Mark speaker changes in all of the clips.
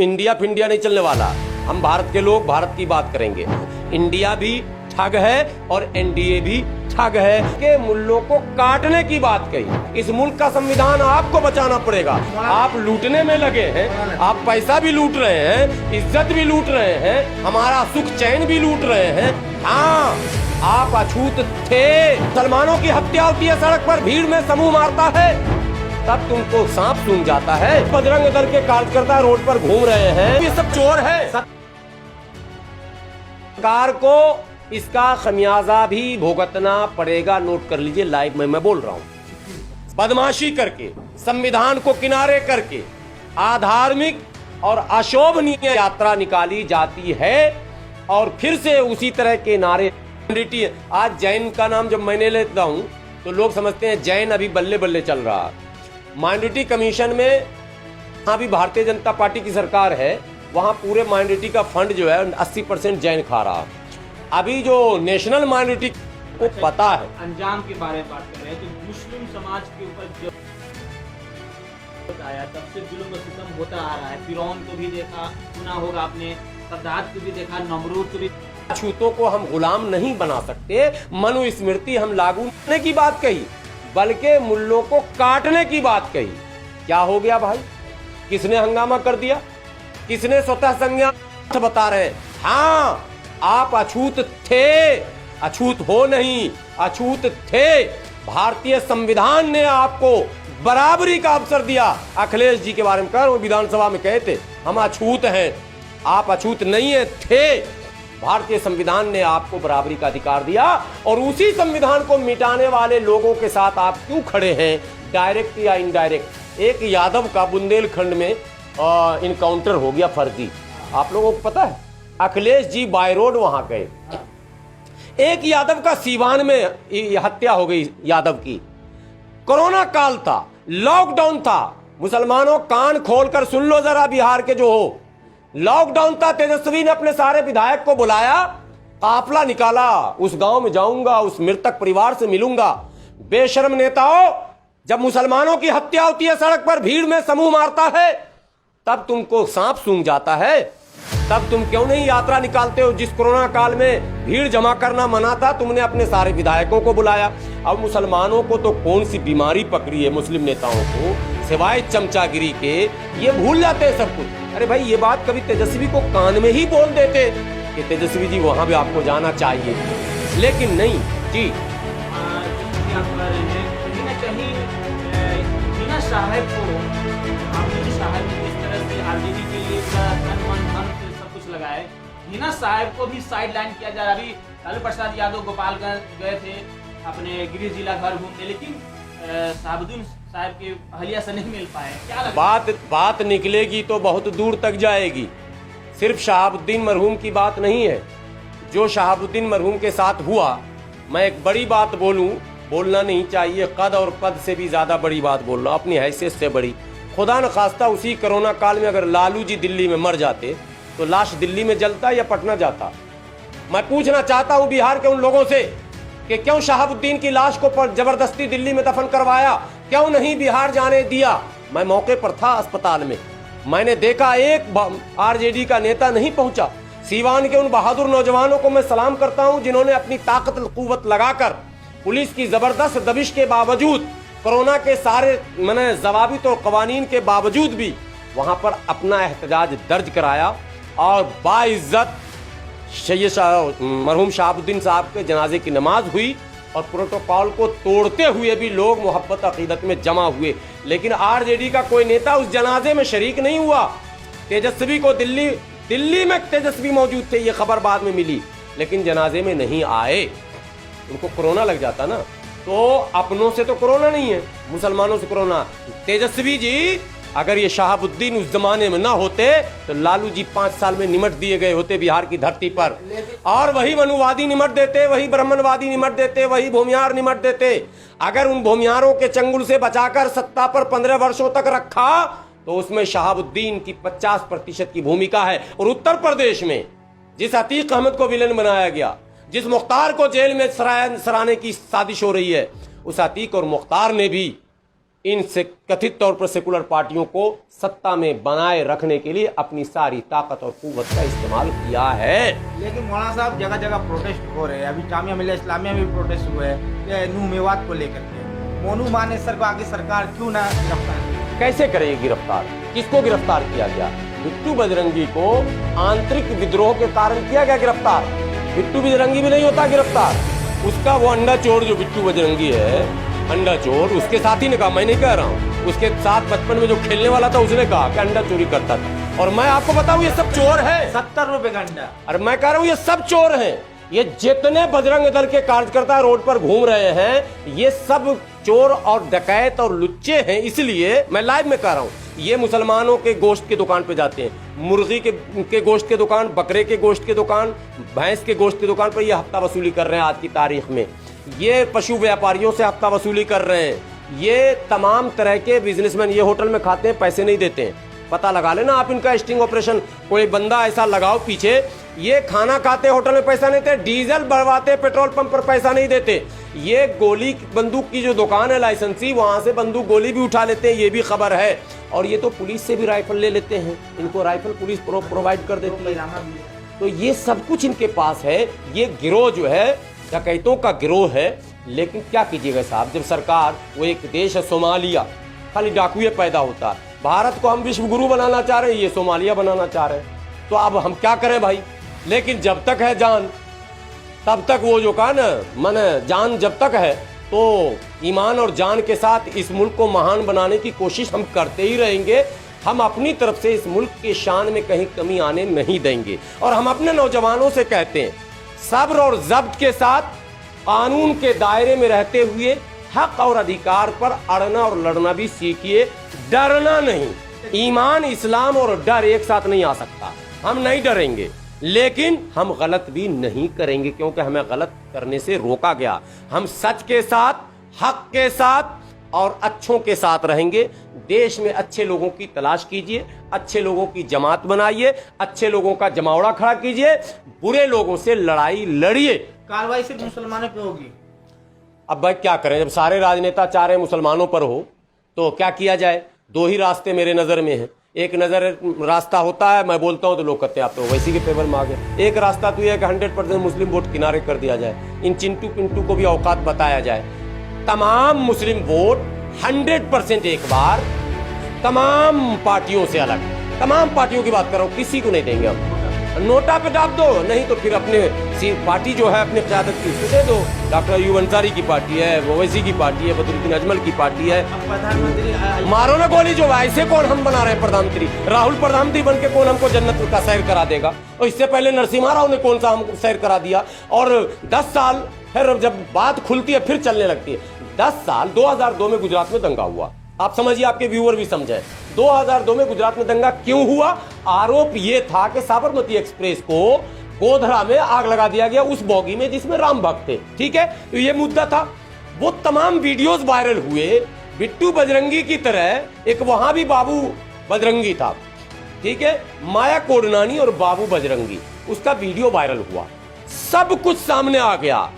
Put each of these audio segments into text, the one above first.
Speaker 1: India फिंडिया नहीं चलने वाला। हम भारत के लोग भारत की बात करेंगे। इंडिया भी ठग है और एनडीए भी ठग है के मुल्लों को काटने की बात कही। इस मुल्क का संविधान आपको बचाना पड़ेगा। आप लूटने में लगे हैं, आप पैसा भी लूट रहे हैं, इज्जत भी लूट रहे हैं, हमारा सुख चैन भी लूट रहे हैं। हाँ, आप अछूत थे। मुसलमानों की हत्या होती है सड़क पर, भीड़ में समूह मारता है, तब तुमको सांप सूंघ जाता है। बजरंग दल के कार्यकर्ता रोड पर घूम रहे हैं, ये सब चोर है। सरकार को इसका खमियाजा भी भुगतना पड़ेगा। नोट कर लीजिए, लाइव में मैं बोल रहा हूं। बदमाशी करके, संविधान को किनारे करके अधार्मिक और अशोभनीय यात्रा निकाली जाती है और फिर से उसी तरह के नारे। आज जैन का नाम जब मैंने लेता हूं तो लोग समझते हैं जैन अभी बल्ले बल्ले चल रहा। माइनॉरिटी कमीशन में यहाँ भी भारतीय जनता पार्टी की सरकार है, वहां पूरे माइनॉरिटी का फंड जो है 80% जैन खा रहा। अभी जो नेशनल माइनॉरिटी को पता है,
Speaker 2: अंजाम के बारे में बात कर रहे हैं, तो मुस्लिम समाज के ऊपर जो आया तब से जुल्म सितम होता आ रहा है। फिरौन को भी देखा, सुना होगा आपने, सद्दात को भी देखा, नमरूद को भी।
Speaker 1: छूतों को हम गुलाम नहीं बना सकते। मनुस्मृति हम लागू करने की बात कही, बल्कि मुल्लों को काटने की बात कही। क्या हो गया भाई? किसने हंगामा कर दिया? किसने स्वतः संज्ञान बता रहे हैं? हाँ, आप अछूत थे, अछूत हो नहीं, अछूत थे। भारतीय संविधान ने आपको बराबरी का अवसर दिया। अखिलेश जी के बारे में कह रहा हूं, विधानसभा में कहे थे हम अछूत हैं। आप अछूत नहीं है, थे। भारतीय संविधान ने आपको बराबरी का अधिकार दिया और उसी संविधान को मिटाने वाले लोगों के साथ आप क्यों खड़े हैं, डायरेक्ट या इनडायरेक्ट? एक यादव का बुंदेलखंड में इनकाउंटर हो गया फर्जी, आप लोगों को पता है। अखिलेश जी बाय रोड वहां गए, एक यादव का सीवान में हत्या हो गई। यादव की कोरोना काल था, लॉकडाउन था। मुसलमानों कान खोलकर सुन लो जरा, बिहार के जो हो, लॉकडाउन था। तेजस्वी ने अपने सारे विधायक को बुलाया, काफला निकाला, उस गांव में जाऊंगा, उस मृतक परिवार से मिलूंगा। बेशर्म नेताओं, जब मुसलमानों की हत्या होती है सड़क पर, भीड़ में समूह मारता है, तब तुमको सांप सूंघ जाता है। तब तुम क्यों नहीं यात्रा निकालते हो? जिस कोरोना काल में भीड़ जमा करना मना था, तुमने अपने सारे विधायकों को बुलाया। अब मुसलमानों को तो कौन सी बीमारी पकड़ी है, मुस्लिम नेताओं को, सिवाय चमचागिरी के, ये भूल जाते हैं सब कुछ। अरे भाई, ये बात कभी तेजस्वी को कान में ही बोल देते कि तेजस्वी जी वहां भी आपको जाना चाहिए, लेकिन नहीं जी।
Speaker 2: साहब को साहब ने जिस तरह से आरजेडी के लिए तन मन धन से सब कुछ लगाए, हिना साहब को भी साइड लाइन किया जा रहा। अभी लालू प्रसाद यादव गोपालगंज गए थे अपने गृह जिला घर घूमने, लेकिन शहाबुद्दीन साहब के अहलिया से नहीं मिल पाए। क्या लगता?
Speaker 1: बात निकलेगी तो बहुत दूर तक जाएगी। सिर्फ शहाबुद्दीन मरहूम की बात नहीं है। जो शहाबुद्दीन मरहूम के साथ हुआ, मैं एक बड़ी बात बोलना नहीं चाहिए, कद और पद से भी ज्यादा बड़ी बात बोल रहा हूं, अपनी हैसियत से बड़ी। खुदा न खास्ता उसी कोरोना काल में अगर लालू जी दिल्ली में मर जाते तो लाश दिल्ली में जलता या पटना जाता? मैं पूछना चाहता हूं बिहार के उन लोगों से कि क्यों शहाबुद्दीन की लाश को जबरदस्ती दिल्ली में दफन करवाया, क्यों नहीं बिहार जाने दिया? मैं मौके पर था अस्पताल में, मैंने देखा एक आरजेडी का नेता नहीं पहुंचा। सीवान के उन बहादुर नौजवानों को मैं सलाम करता हूं जिन्होंने अपनी ताकत कुव्वत लगाकर पुलिस की जबरदस्त दबिश के बावजूद, कोरोना के सारे ज़वाबित और कवानीन के बावजूद भी वहां पर अपना एहतजाज दर्ज कराया और बाइज्जत मरहूम शहाबुद्दीन साहब के जनाजे की नमाज हुई और प्रोटोकॉल को तोड़ते हुए भी लोग मोहब्बत अकीदत में जमा हुए। लेकिन आरजेडी का कोई नेता उस जनाजे में शरीक नहीं हुआ। तेजस्वी को दिल्ली में तेजस्वी मौजूद थे, ये खबर बाद में मिली, लेकिन जनाजे में नहीं आए। उनको कोरोना लग जाता ना, तो अपनों से तो कोरोना नहीं है, मुसलमानों से कोरोना। तेजस्वी जी, अगर ये शहाबुद्दीन उस जमाने में ना होते तो लालू जी 5 साल में निमट दिए गए होते बिहार की धरती पर, और वही मनुवादी निमट देते, वही ब्राह्मणवादी निमट देते, वही भूमियार निमट देते। अगर उन भूमियारों के चंगुल से बचाकर सत्ता पर 15 वर्षों तक रखा तो उसमें शहाबुद्दीन की 50% की भूमिका है। और उत्तर प्रदेश में जिस अतीक अहमद को विलेन बनाया गया, जिस मुख्तार को जेल में सराने की साजिश हो रही है, उस अतीक और मुख्तार ने भी इन से कथित तौर पर सेकुलर पार्टियों को सत्ता में बनाए रखने के लिए अपनी सारी ताकत और कुव्वत का इस्तेमाल किया है।
Speaker 3: लेकिन मौलाना साहब जगह जगह प्रोटेस्ट हो रहे हैं, अभी जामिया मिल्लिया इस्लामिया में भी प्रोटेस्ट हुए हैं नूह मेवात को लेकर के। मोनू मानेसर को आगे सरकार क्यों ना गिरफ्तार?
Speaker 1: कैसे करेगी गिरफ्तार? किसको गिरफ्तार किया गया? बिट्टू बजरंगी को आंतरिक विद्रोह के कारण किया गया गिरफ्तार। बिट्टू बजरंगी भी नहीं होता गिरफ्तार, उसका वो अंडा चोर जो बिट्टू बजरंगी है, अंडा चोर, उसके साथी ने कहा, मैं नहीं कह रहा हूँ, उसके साथ बचपन में जो खेलने वाला था उसने कहा कि अंडा चोरी करता था। और मैं आपको बताऊं ये सब चोर है।
Speaker 3: 70 रुपए का अंडा।
Speaker 1: और मैं कह रहा हूं ये सब चोर हैं। ये जितने बजरंग दल के कार्यकर्ता रोड पर घूम रहे हैं ये सब चोर और डकैत और लुच्चे हैं। इसलिए मैं लाइव में कह रहा हूं, ये मुसलमानों के गोश्त की दुकान पे जाते हैं, मुर्गी के गोश्त की दुकान, बकरे के गोश्त की दुकान, भैंस के गोश्त की दुकान पर ये हफ्ता वसूली कर रहे हैं। आज की तारीख में ये पशु व्यापारियों से हफ्ता वसूली कर रहे हैं। ये तमाम तरह के बिजनेसमैन ये होटल में खाते हैं, पैसे नहीं देते हैं। पता लगा लेना आप इनका स्टिंग ऑपरेशन, कोई बंदा ऐसा लगाओ पीछे। ये खाना खाते होटल में पैसा नहीं देते, डीजल भरवाते पेट्रोल पंप पर पैसा नहीं देते। ये गोली बंदूक की जो दुकान है लाइसेंसी, वहां से बंदूक गोली भी उठा लेते हैं, ये भी खबर है। और ये तो पुलिस से भी राइफल ले लेते हैं, इनको राइफल पुलिस प्रोवाइड कर देती है। तो ये सब कुछ इनके पास है। ये गिरोह जो है डकैतों का गिरोह है। लेकिन क्या कीजिएगा साहब, जब सरकार, वो एक देश है सोमालिया, खाली डाकुए पैदा होता है। भारत को हम विश्व गुरु बनाना चाह रहे हैं, ये सोमालिया बनाना चाह रहे हैं। तो अब हम क्या करें भाई? लेकिन जब तक है जान तब तक, वो जो कहा ना, मन जान जब तक है तो ईमान और जान के साथ इस मुल्क को महान बनाने की कोशिश हम करते ही रहेंगे। हम अपनी तरफ से इस मुल्क के शान में कहीं कमी आने नहीं देंगे। और हम अपने नौजवानों से कहते हैं, सब्र और ज़ब्त के साथ कानून के दायरे में रहते हुए हक और अधिकार पर अड़ना और लड़ना भी सीखिए, डरना नहीं। ईमान, इस्लाम और डर एक साथ नहीं आ सकता। हम नहीं डरेंगे, लेकिन हम गलत भी नहीं करेंगे, क्योंकि हमें गलत करने से रोका गया। हम सच के साथ, हक के साथ और अच्छों के साथ रहेंगे। देश में अच्छे लोगों की तलाश कीजिए, अच्छे लोगों की जमात बनाइए, अच्छे लोगों का जमावड़ा खड़ा कीजिए, बुरे लोगों से लड़ाई लड़िए।
Speaker 3: कार्रवाई सिर्फ मुसलमानों पे होगी।
Speaker 1: अब भाई क्या करें, जब सारे राजनेता चाह रहे हैं मुसलमानों पर हो, तो क्या किया जाए? दो ही रास्ते मेरे नजर में है। एक रास्ता होता है, मैं बोलता हूं तो लोग कहते हैं आप तो वैसी के फेवर में आ गए। एक रास्ता तो यह है कि 100% मुस्लिम वोट किनारे कर दिया जाए, इन चिंटू पिंटू को भी औकात बताया जाए। तमाम मुस्लिम वोट 100% एक बार, तमाम पार्टियों से अलग, तमाम पार्टियों की बात कर रहा हूं, किसी को नहीं देंगे हम। नोटा पे डाल दो, नहीं तो फिर अपने पार्टी जो है अपने क़यादत की उसको दे दो। डॉक्टर अयूब अंसारी की पार्टी है, ओवैसी की पार्टी है, बदरुद्दीन अजमल की पार्टी है।
Speaker 3: प्रधानमंत्री
Speaker 1: मारो ना गोली जो ऐसे कौन हम बना रहे हैं प्रधानमंत्री? राहुल प्रधानमंत्री बन के कौन हमको जन्नत का सैर करा देगा? और इससे पहले नरसिम्हा राव ने कौन सा हमको सैर करा दिया? और 10 साल फिर जब बात खुलती है फिर चलने लगती है। 10 साल 2002 में गुजरात में दंगा हुआ, आप समझिए, आपके व्यूअर भी समझे। 2002 में गुजरात में दंगा क्यों हुआ? आरोप यह था कि साबरमती एक्सप्रेस को गोधरा में आग लगा दिया गया, उस बोगी में जिसमें राम भक्त थे। ठीक है, तो ये मुद्दा था। वो तमाम वीडियोस वायरल हुए। बिट्टू बजरंगी की तरह एक वहां भी बाबू बजरंगी था, ठीक है, माया कोडनानी और बाबू बजरंगी, उसका वीडियो वायरल हुआ, सब कुछ सामने आ गया।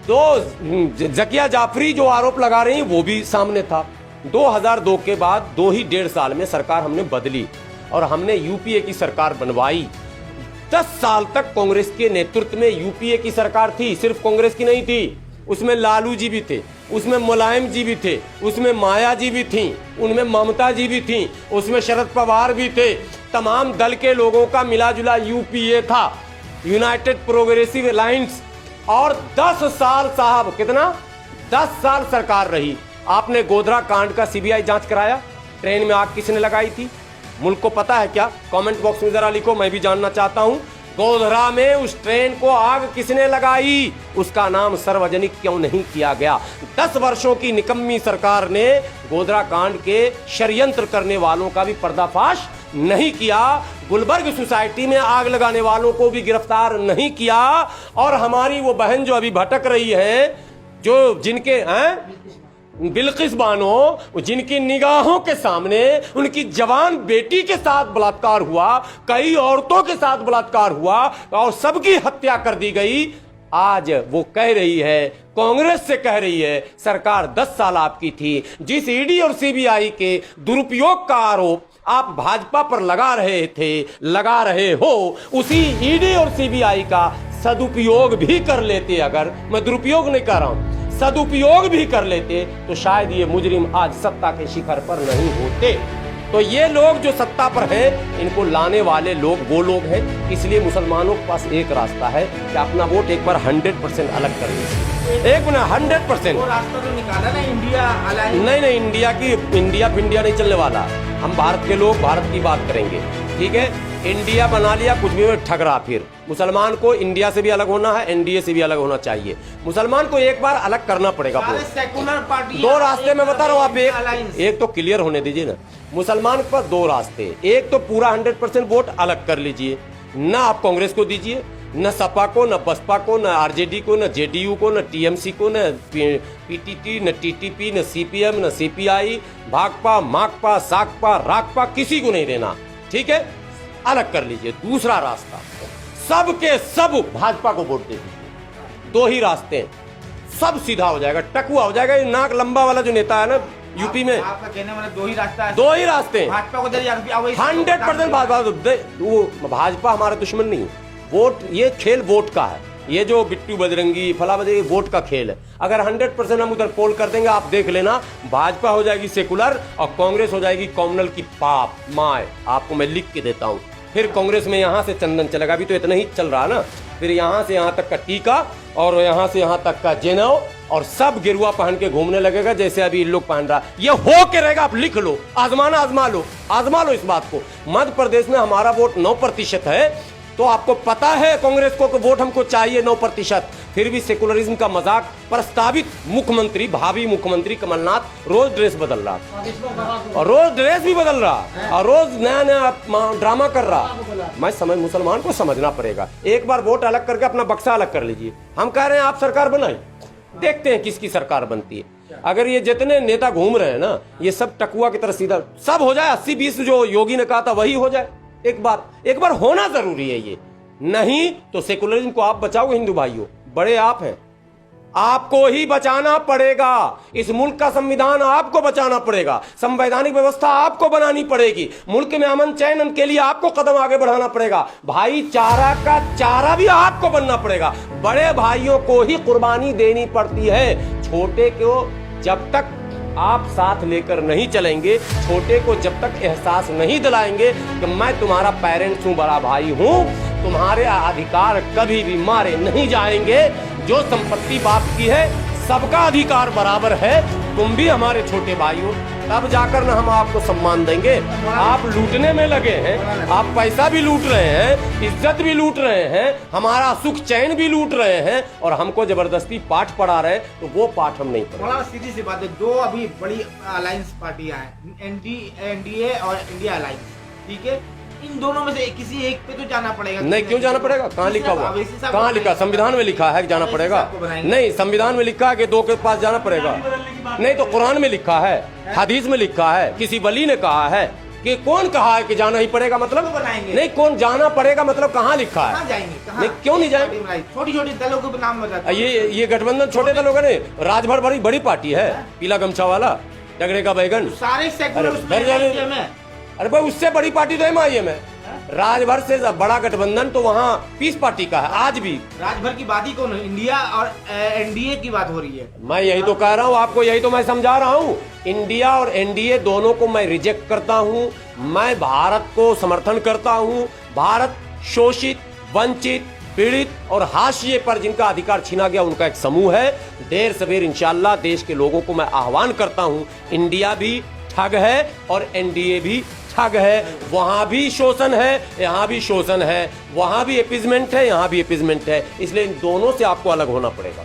Speaker 1: तो जकिया जाफरी जो आरोप लगा रही हैं वो भी सामने था। 2002 के बाद 2.5 साल में सरकार हमने बदली और हमने यूपीए की सरकार बनवाई। 10 साल तक कांग्रेस के नेतृत्व में यूपीए की सरकार थी, सिर्फ कांग्रेस की नहीं थी, उसमें लालू जी भी थे, उसमें मुलायम जी भी थे, उसमें माया जी भी थी, उनमें ममता जी भी थी, उसमें शरद पवार भी थे। तमाम दल के लोगों का मिला जुला यूपीए था, यूनाइटेड प्रोग्रेसिव अलायंस। और 10 साल साहब, कितना? 10 साल सरकार रही। आपने गोधरा कांड का सीबीआई जांच कराया? ट्रेन में आग किसने लगाई थी? मुल्क को पता है क्या? कमेंट बॉक्स में जरा लिखो, मैं भी जानना चाहता हूं। गोधरा में उस ट्रेन को आग किसने लगाई? उसका नाम सार्वजनिक क्यों नहीं किया गया? 10 वर्षों की निकम्मी सरकार ने गोधरा कांड के षड्यंत्र करने वालों का भी पर्दाफाश नहीं किया, गुलबर्ग सोसाइटी में आग लगाने वालों को भी गिरफ्तार नहीं किया। और हमारी वो बहन जो अभी भटक रही है, जो जिनके बिल्किस बानो, जिनकी निगाहों के सामने उनकी जवान बेटी के साथ बलात्कार हुआ, कई औरतों के साथ बलात्कार हुआ और सबकी हत्या कर दी गई। आज वो कह रही है, कांग्रेस से कह रही है, सरकार 10 साल आपकी थी। जिस ईडी और सीबीआई के दुरुपयोग का आरोप आप भाजपा पर लगा रहे हो, उसी ईडी और सीबीआई का सदुपयोग भी कर लेते, अगर मैं दुरुपयोग नहीं कर रहा हूं, सदुपयोग भी कर लेते, तो शायद ये मुजरिम आज सत्ता के शिखर पर नहीं होते। तो ये लोग जो सत्ता पर हैं, इनको लाने वाले लोग वो लोग हैं। इसलिए मुसलमानों के पास एक रास्ता है कि अपना वोट एक बार 100% अलग कर लीजिए। एक मिनट, 100%।
Speaker 3: वो रास्ता तो निकाला ना इंडिया अलायंस।
Speaker 1: नहीं, इंडिया नहीं चलने वाला। हम भारत के लोग भारत की बात करेंगे, ठीक है। इंडिया बना लिया, कुछ भी ठग रहा। फिर मुसलमान को इंडिया से भी अलग होना है, एनडीए से भी अलग होना चाहिए। मुसलमान को एक बार अलग करना पड़ेगा।
Speaker 3: सेकुलर पार्टी
Speaker 1: दो रास्ते में बता रहा हूँ, आप एक तो क्लियर होने दीजिए ना। मुसलमान के पास दो रास्ते, एक तो पूरा 100% वोट अलग कर लीजिए, ना आप कांग्रेस को दीजिए, न सपा को, न बसपा को, न आरजेडी को, न जेडीयू को, न टीएमसी को, न पीटीटी, न टीटीपी, न सीपीएम, न सीपीआई, भाकपा, माकपा, साकपा, राकपा, किसी को नहीं देना, ठीक है। अलग कर लीजिए। दूसरा रास्ता, सबके सब भाजपा को वोट दे दीजिए। दो ही रास्ते हैं, सब सीधा हो जाएगा, टकुआ हो जाएगा। ये नाक लंबा वाला जो नेता है ना यूपी में,
Speaker 3: आपका कहने वाला दो ही रास्ता है।
Speaker 1: दो ही रास्ते हैं।
Speaker 3: भाजपा को
Speaker 1: 100% भाजपा हमारा दुश्मन नहीं है। वोट, ये खेल वोट का है। ये जो बिट्टू बजरंगी फला बजरंगी वोट का खेल है। अगर 100% हम उधर पोल कर देंगे, आप देख लेना, भाजपा हो जाएगी सेकुलर और कांग्रेस हो जाएगी कॉम्युनल की पाप माए। आपको मैं लिख के देता हूं। फिर कांग्रेस में यहां से चंदन चलेगा, अभी तो इतना ही चल रहा ना। फिर यहां से यहां तक का टीका और यहां से यहां तक का जेनव, और सब गिरुआ पहन के घूमने लगेगा जैसे अभी इन लोग पहन रहा। ये हो के रहेगा। आप लिख लो, आजमा लो इस बात को। मध्य प्रदेश में हमारा वोट 9% है, तो आपको पता है कांग्रेस को वोट हमको चाहिए 9%। फिर भी सेकुलरिज्म का मजाक प्रस्तावित मुख्यमंत्री, भावी मुख्यमंत्री कमलनाथ रोज ड्रेस बदल रहा, और रोज ड्रेस भी बदल रहा, और रोज नया ड्रामा कर रहा। मुसलमान को समझना पड़ेगा। एक बार वोट अलग करके अपना बक्सा अलग कर लीजिए। हम कह रहे हैं आप सरकार बनाई, देखते हैं किसकी सरकार बनती है। अगर ये जितने नेता घूम रहे हैं ना, ये सब टकुआ की तरह सीधा सब हो जाए, 80-20 जो योगी ने कहा था वही हो जाए। एक बार होना जरूरी है ये। नहीं तो सेकुलरिज्म को आप बचाओगे। हिंदू भाइयों, बड़े आप हैं, आपको ही बचाना पड़ेगा। इस मुल्क का संविधान आपको बचाना पड़ेगा, संवैधानिक व्यवस्था आपको बनानी पड़ेगी, मुल्क में अमन चैन के लिए आपको कदम आगे बढ़ाना पड़ेगा, भाईचारा का चारा भी आपको बनना पड़ेगा। बड़े भाइयों को ही कुर्बानी देनी पड़ती है। छोटे को जब तक आप साथ लेकर नहीं चलेंगे, छोटे को जब तक एहसास नहीं दिलाएंगे कि मैं तुम्हारा पेरेंट्स हूं, बड़ा भाई हूं, तुम्हारे अधिकार कभी भी मारे नहीं जाएंगे। जो संपत्ति बाप की है, सबका अधिकार बराबर है, तुम भी हमारे छोटे भाई हो, तब जाकर ना हम आपको सम्मान देंगे। आप लूटने में लगे हैं, आप पैसा भी लूट रहे हैं, इज्जत भी लूट रहे हैं, हमारा सुख चैन भी लूट रहे हैं, और हमको जबरदस्ती पाठ पढ़ा रहे हैं, तो वो पाठ हम नहीं पढ़ेंगे।
Speaker 3: सीधी सी बात है, दो अभी बड़ी अलायंस पार्टियां हैं, एनडीए और इंडिया अलायंस, ठीक है। इन दोनों में से किसी एक पे तो जाना पड़ेगा।
Speaker 1: नहीं, क्यों जाना पड़ेगा? कहाँ लिखा हुआ? कहाँ लिखा? संविधान में लिखा है कि जाना पड़ेगा? नहीं, संविधान में लिखा है कि दो के पास जाना पड़ेगा। नहीं तो कुरान में लिखा है, हदीस में लिखा है, किसी वली ने कहा है कि कौन कहा है कि जाना ही पड़ेगा? मतलब
Speaker 3: बनाएंगे
Speaker 1: नहीं, कौन जाना पड़ेगा मतलब कहाँ लिखा है?
Speaker 3: जाएंगे,
Speaker 1: क्यों नहीं जाएंगे?
Speaker 3: छोटी छोटी दलों के नाम बता।
Speaker 1: ये गठबंधन छोटे दलों का नहीं, राजभर बड़ी पार्टी है, पीला गमछा वाला, टगरे का बैगन,
Speaker 3: सारे सेक्युलर।
Speaker 1: अरे भाई, उससे बड़ी पार्टी तो एमआईएम है। राजभर से बड़ा गठबंधन तो वहाँ पीस पार्टी का है आज भी।
Speaker 3: राजभर की बात ही कौन? इंडिया और एनडीए की बात हो रही है।
Speaker 1: मैं यही तो कह रहा हूँ आपको, यही तो मैं समझा रहा हूँ। इंडिया और एनडीए दोनों को मैं रिजेक्ट करता हूँ। मैं भारत को समर्थन करता हूँ। भारत शोषित, वंचित, पीड़ित और हाशिए पर जिनका अधिकार छीना गया, उनका एक समूह है। देर सवेर इंशाअल्लाह देश के लोगों को मैं आह्वान करता हूँ, इंडिया भी ठग है और एनडीए भी ठग है। वहां भी शोषण है, यहाँ भी शोषण है, वहां भी अपीजमेंट है, यहाँ भी अपीजमेंट है। इसलिए इन दोनों से आपको अलग होना पड़ेगा।